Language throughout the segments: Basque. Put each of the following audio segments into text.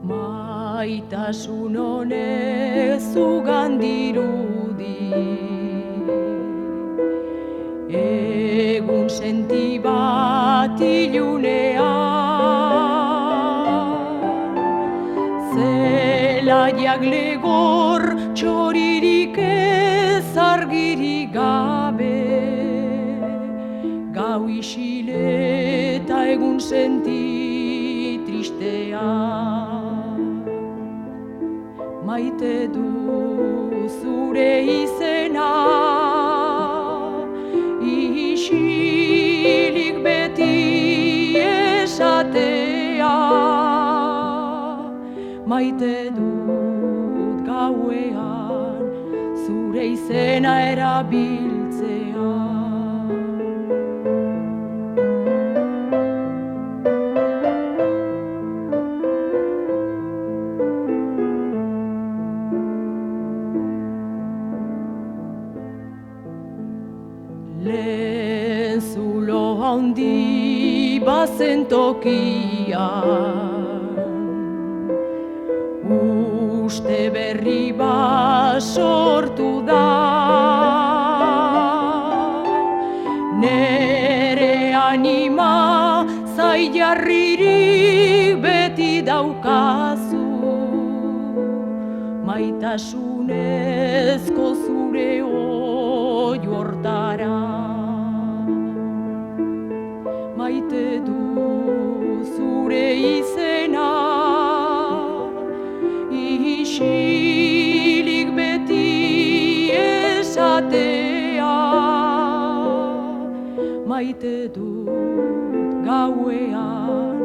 Maitasun honek zugan dirudi, egun senti bat ilunean, zelaiak legor txoririk ez argirik gabe, gau isile eta egun senti tristean. Maite du zure izena, isilik beti esatea. Maite dut gauean zure izena erabiltzea. Lehen zulo handi bazen tokian, uste berri bat sortu da. Nere anima zailarririk beti daukazu, maitasunezko zure oihu hortara. Maite du zure izena, isilik beti esatea. Maite dut gauean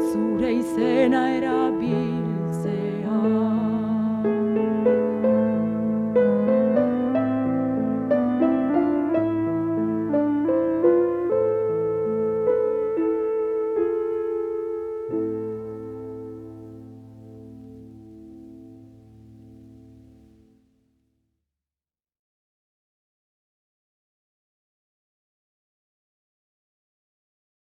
zure izena erabil.